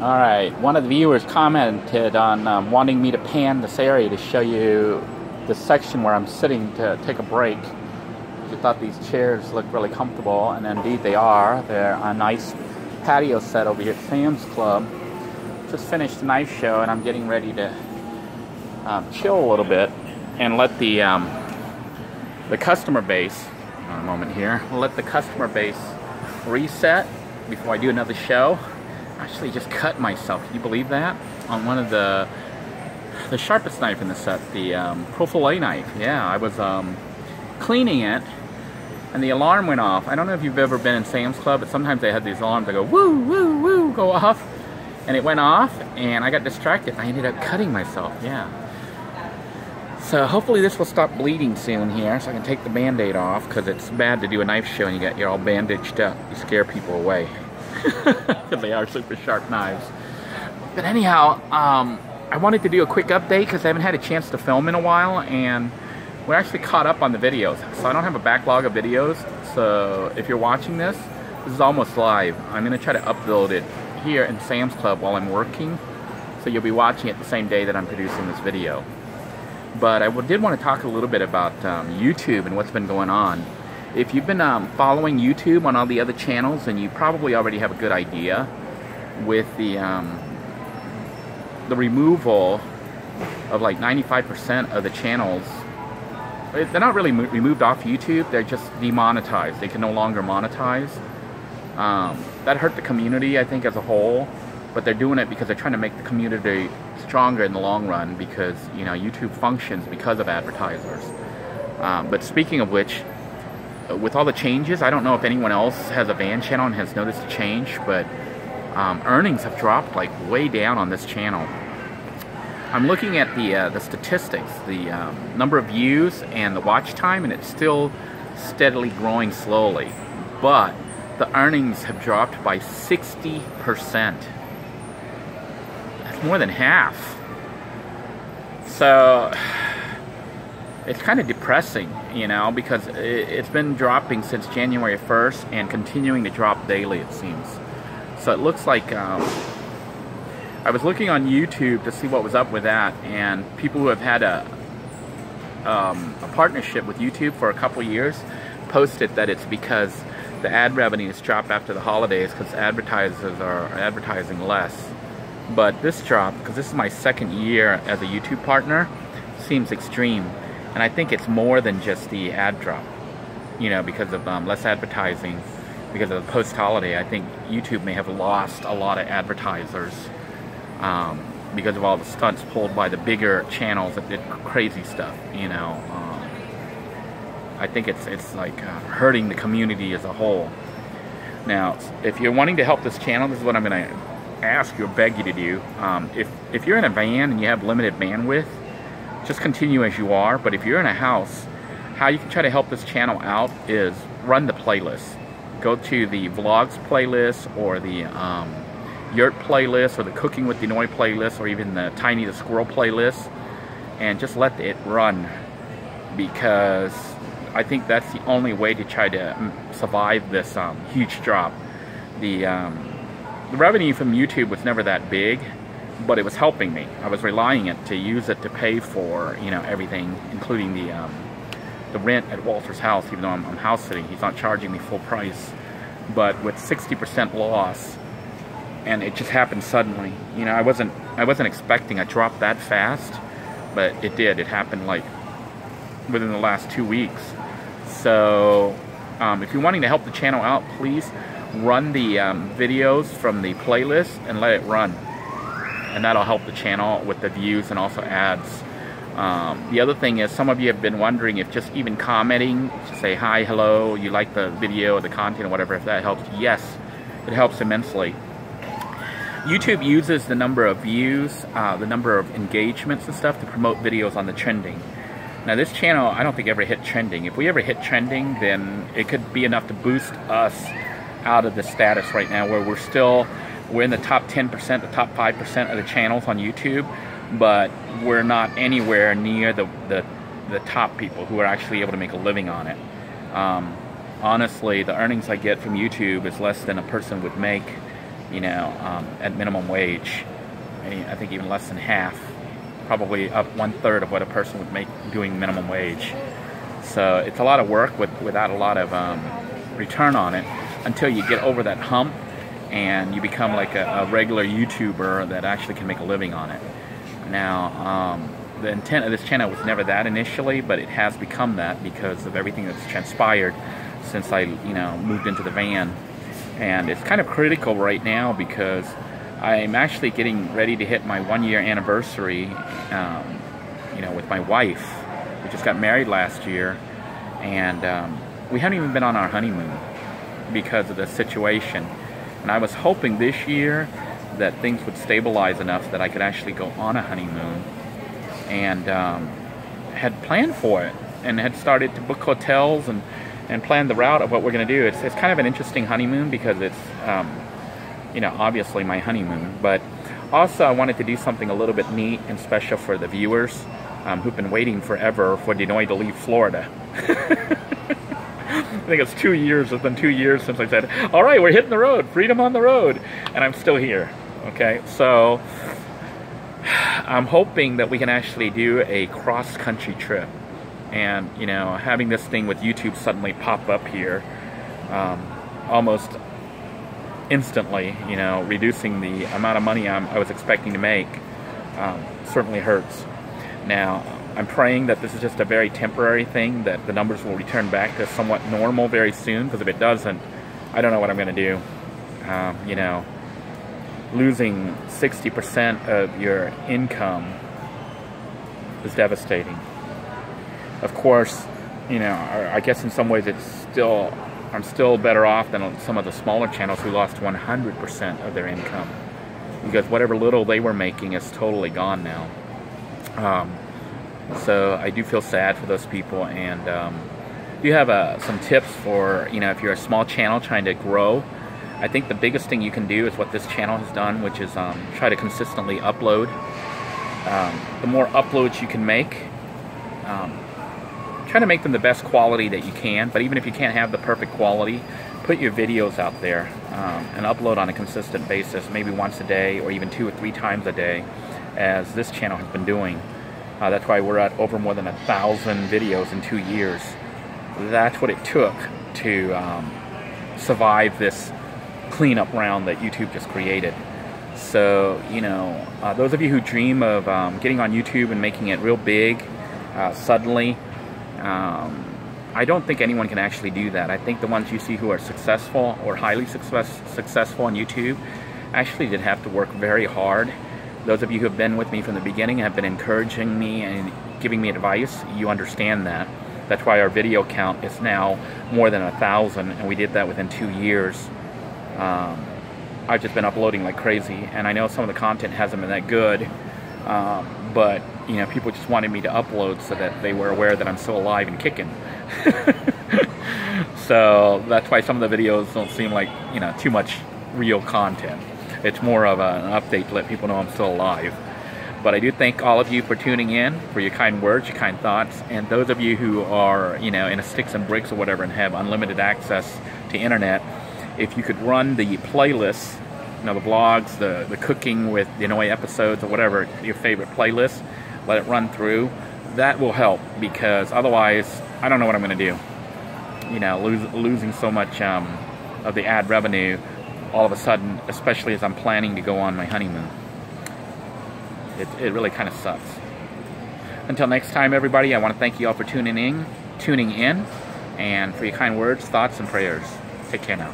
Alright, one of the viewers commented on wanting me to pan this area to show you the section where I'm sitting to take a break. She thought these chairs looked really comfortable, and indeed they are. They're a nice patio set over here at Sam's Club. Just finished the knife show, and I'm getting ready to chill a little bit and let the customer base, a moment here, let the customer base reset before I do another show. Actually just cut myself, can you believe that? On one of the sharpest knife in the set, the pro-fillet knife. Yeah, I was cleaning it and the alarm went off. I don't know if you've ever been in Sam's Club, but sometimes they have these alarms that go woo, woo, woo, go off. And it went off and I got distracted. I ended up cutting myself, yeah. So hopefully this will stop bleeding soon here so I can take the band-aid off, because it's bad to do a knife show and you're all bandaged up. You scare people away. Because they are super sharp knives. But anyhow, I wanted to do a quick update because I haven't had a chance to film in a while, and we're actually caught up on the videos. So I don't have a backlog of videos. So if you're watching this, this is almost live. I'm going to try to upload it here in Sam's Club while I'm working. So you'll be watching it the same day that I'm producing this video. But I did want to talk a little bit about YouTube and what's been going on. If you've been following YouTube on all the other channels, then you probably already have a good idea with the removal of like 95% of the channels. They're not really removed off YouTube, they're just demonetized. They can no longer monetize. That hurt the community, I think, as a whole, but they're doing it because they're trying to make the community stronger in the long run, because, you know, YouTube functions because of advertisers. But speaking of which, with all the changes, I don't know if anyone else has a van channel and has noticed a change, but earnings have dropped like way down on this channel. I'm looking at the statistics, the number of views and the watch time, and it's still steadily growing slowly. But the earnings have dropped by 60%. That's more than half. So it's kind of depressing, you know, because it's been dropping since January 1st and continuing to drop daily, it seems. So it looks like I was looking on YouTube to see what was up with that, and people who have had a partnership with YouTube for a couple years posted that it's because the ad revenues drop after the holidays because advertisers are advertising less. But this drop, because this is my second year as a YouTube partner, seems extreme. And I think it's more than just the ad drop, you know, because of less advertising, because of the post-holiday. I think YouTube may have lost a lot of advertisers because of all the stunts pulled by the bigger channels that did crazy stuff, you know. I think it's like hurting the community as a whole. Now, if you're wanting to help this channel, this is what I'm going to ask you or beg you to do. If you're in a van and you have limited bandwidth, just continue as you are. But if you're in a house, how you can try to help this channel out is run the playlist. Go to the vlogs playlist, or the yurt playlist, or the cooking with Denoy playlist, or even the Tiny the Squirrel playlist, and just let it run, because I think that's the only way to try to survive this huge drop. The revenue from YouTube was never that big, but it was helping me. I was relying it to use it to pay for, you know, everything, including the rent at Walter's house. Even though I'm house sitting, he's not charging me full price. But with 60% loss, and it just happened suddenly. You know, I wasn't expecting a drop that fast, but it did. It happened like within the last 2 weeks. So if you're wanting to help the channel out, please run the videos from the playlist and let it run. And that'll help the channel with the views and also ads. The other thing is, some of you have been wondering if just even commenting, to say hi, hello, you like the video or the content or whatever, if that helps. Yes, it helps immensely. YouTube uses the number of views, the number of engagements and stuff to promote videos on the trending. Now this channel, I don't think ever hit trending. If we ever hit trending, then it could be enough to boost us out of the status right now where we're in the top 10%, the top 5% of the channels on YouTube, but we're not anywhere near the top people who are actually able to make a living on it. honestly, the earnings I get from YouTube is less than a person would make you know, at minimum wage. I think even less than half, probably up 1/3 of what a person would make doing minimum wage. So it's a lot of work without a lot of return on it until you get over that hump and you become like a regular YouTuber that actually can make a living on it. Now, the intent of this channel was never that initially, but it has become that because of everything that's transpired since I, you know, moved into the van. And it's kind of critical right now because I'm actually getting ready to hit my 1-year anniversary, you know, with my wife. We just got married last year, and we haven't even been on our honeymoon because of the situation. And I was hoping this year that things would stabilize enough that I could actually go on a honeymoon, and had planned for it and had started to book hotels and plan the route of what we're going to do. It's kind of an interesting honeymoon because it's, you know, obviously my honeymoon, but also I wanted to do something a little bit neat and special for the viewers who've been waiting forever for Denoy to leave Florida. I think it's 2 years. It's been 2 years since I said, all right, we're hitting the road, freedom on the road, and I'm still here. Okay, so I'm hoping that we can actually do a cross-country trip. And, you know, having this thing with YouTube suddenly pop up here almost instantly, you know, reducing the amount of money I was expecting to make certainly hurts. Now, I'm praying that this is just a very temporary thing, that the numbers will return back to somewhat normal very soon, because if it doesn't, I don't know what I'm going to do. You know, losing 60% of your income is devastating. Of course, you know, I guess in some ways I'm still better off than some of the smaller channels who lost 100% of their income, because whatever little they were making is totally gone now. So I do feel sad for those people, and do have some tips for, you know, if you're a small channel trying to grow. I think the biggest thing you can do is what this channel has done, which is try to consistently upload. The more uploads you can make, try to make them the best quality that you can, but even if you can't have the perfect quality, put your videos out there and upload on a consistent basis, maybe once a day or even 2 or 3 times a day, as this channel has been doing. That's why we're at over more than 1,000 videos in 2 years. That's what it took to survive this cleanup round that YouTube just created. So, you know, those of you who dream of getting on YouTube and making it real big suddenly, I don't think anyone can actually do that. I think the ones you see who are successful or highly successful on YouTube actually did have to work very hard. Those of you who have been with me from the beginning have been encouraging me and giving me advice. You understand that. That's why our video count is now more than 1,000, and we did that within 2 years. I've just been uploading like crazy, and I know some of the content hasn't been that good, but you know, people just wanted me to upload so that they were aware that I'm still alive and kicking. So that's why some of the videos don't seem like, you know, too much real content. It's more of an update to let people know I'm still alive. But I do thank all of you for tuning in, for your kind words, your kind thoughts, and those of you who are, you know, in a sticks and bricks or whatever and have unlimited access to internet, if you could run the playlists, you know, the vlogs, the cooking with Denoy episodes or whatever, your favorite playlist, let it run through, that will help, because otherwise, I don't know what I'm going to do. You know, losing so much of the ad revenue all of a sudden, especially as I'm planning to go on my honeymoon. It really kind of sucks. Until next time, everybody, I want to thank you all for tuning in, and for your kind words, thoughts, and prayers. Take care now.